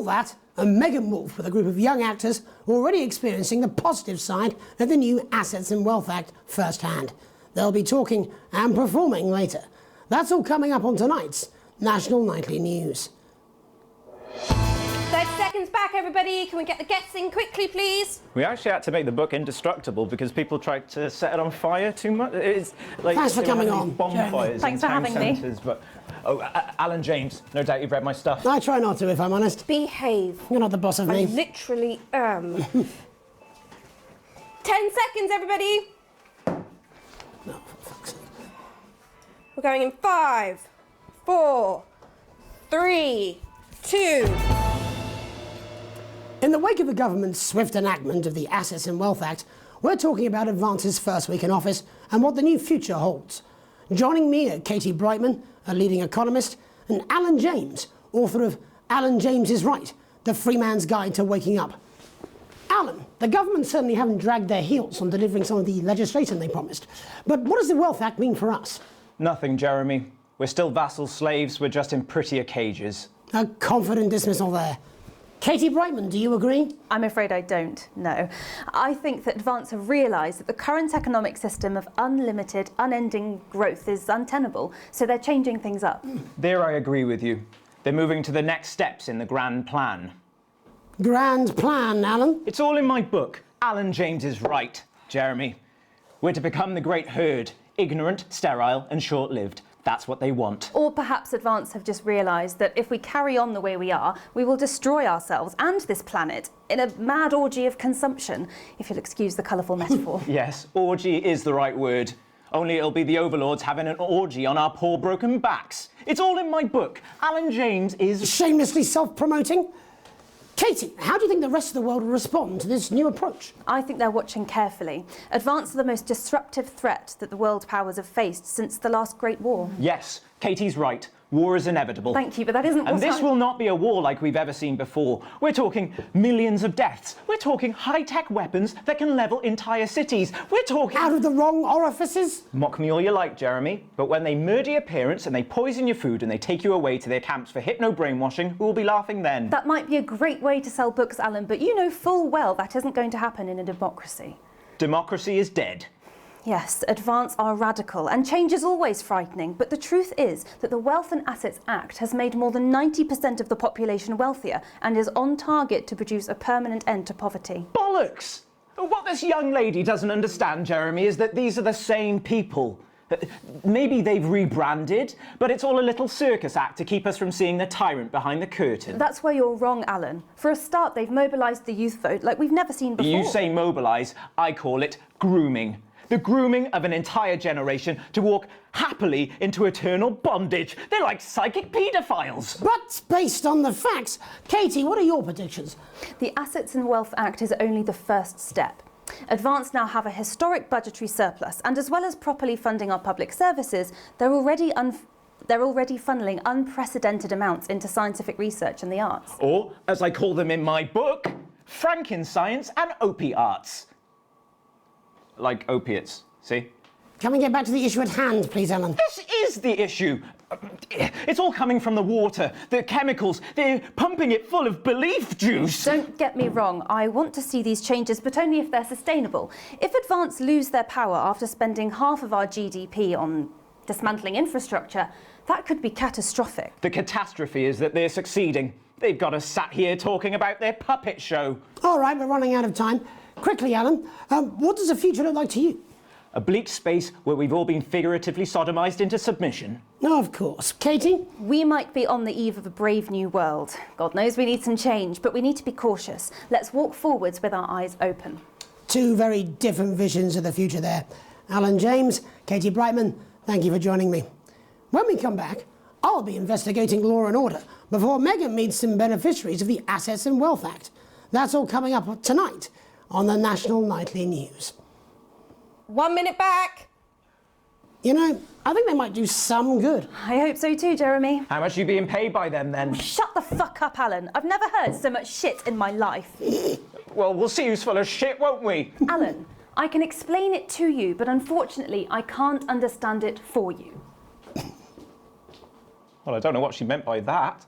that and Megan Wolf with a group of young actors already experiencing the positive side of the new Assets and Wealth Act firsthand. They'll be talking and performing later. That's all coming up on tonight's National Nightly News. 30 seconds back, everybody. Can we get the guests in quickly, please? We actually had to make the book indestructible because people tried to set it on fire too much. It's like Thanks for coming on, bonfires Thanks in for town having me. centres, but Alan James, no doubt you've read my stuff. I try not to, if I'm honest. Behave. You're not the boss of I me. literally am. 10 seconds, everybody. No, for fuck's sake. We're going in 5, 4, 3, 2. In the wake of the government's swift enactment of the Assets and Wealth Act, we're talking about Advance's first week in office and what the new future holds. Joining me are Katie Brightman, a leading economist, and Alan James, author of Alan James is Right, The Free Man's Guide to Waking Up. Alan, the government certainly haven't dragged their heels on delivering some of the legislation they promised. But what does the Wealth Act mean for us? Nothing, Jeremy. We're still vassal slaves, we're just in prettier cages. A confident dismissal there. Katie Brightman, do you agree? I'm afraid I don't, no. I think that Advance have realised that the current economic system of unlimited, unending growth is untenable, so they're changing things up. There I agree with you. They're moving to the next steps in the grand plan. Grand plan, Alan. It's all in my book. Alan James is Right, Jeremy. We're to become the great herd, ignorant, sterile and short-lived. That's what they want. Or perhaps Advance have just realised that if we carry on the way we are, we will destroy ourselves and this planet in a mad orgy of consumption, if you'll excuse the colourful metaphor. Yes, orgy is the right word. Only it'll be the overlords having an orgy on our poor broken backs. It's all in my book. Alan James is... Shamelessly self-promoting? Katie, how do you think the rest of the world will respond to this new approach? I think they're watching carefully. Advance are the most disruptive threat that the world powers have faced since the last Great War. Yes, Katie's right. War is inevitable. Thank you, but that isn't And this will not be a war like we've ever seen before. We're talking millions of deaths. We're talking high-tech weapons that can level entire cities. We're talking... Out of the wrong orifices? Mock me all you like, Jeremy, but when they murder your parents and they poison your food and they take you away to their camps for hypno-brainwashing, who will be laughing then? That might be a great way to sell books, Alan, but you know full well that isn't going to happen in a democracy. Democracy is dead. Yes, Advance are radical, and change is always frightening, but the truth is that the Wealth and Assets Act has made more than 90% of the population wealthier and is on target to produce a permanent end to poverty. Bollocks! What this young lady doesn't understand, Jeremy, is that these are the same people. Maybe they've rebranded, but it's all a little circus act to keep us from seeing the tyrant behind the curtain. That's where you're wrong, Alan. For a start, they've mobilised the youth vote like we've never seen before. You say mobilise, I call it grooming. The grooming of an entire generation to walk happily into eternal bondage. They're like psychic paedophiles. But based on the facts, Katie, what are your predictions? The Assets and Wealth Act is only the first step. Advance now have a historic budgetary surplus, and as well as properly funding our public services, they're already funneling unprecedented amounts into scientific research and the arts. Or, as I call them in my book, Frankenscience and opiates. Like opiates, see? Can we get back to the issue at hand, please, Alan? This is the issue. It's all coming from the water, the chemicals. They're pumping it full of belief juice. Don't get me wrong, I want to see these changes, but only if they're sustainable. If Advance lose their power after spending half of our GDP on dismantling infrastructure, that could be catastrophic. The catastrophe is that they're succeeding. They've got us sat here talking about their puppet show. All right, we're running out of time. Quickly, Alan, what does the future look like to you? A bleak space where we've all been figuratively sodomized into submission. No, of course. Katie? We might be on the eve of a brave new world. God knows we need some change, but we need to be cautious. Let's walk forwards with our eyes open. Two very different visions of the future there. Alan James, Katie Brightman, thank you for joining me. When we come back, I'll be investigating law and order before Megan meets some beneficiaries of the Assets and Wealth Act. That's all coming up tonight on the National Nightly News. 1 minute back. You know, I think they might do some good. I hope so too, Jeremy. How much are you being paid by them then? Shut the fuck up, Alan. I've never heard so much shit in my life. Well, we'll see who's full of shit, won't we? Alan, I can explain it to you, but unfortunately I can't understand it for you. Well, I don't know what she meant by that.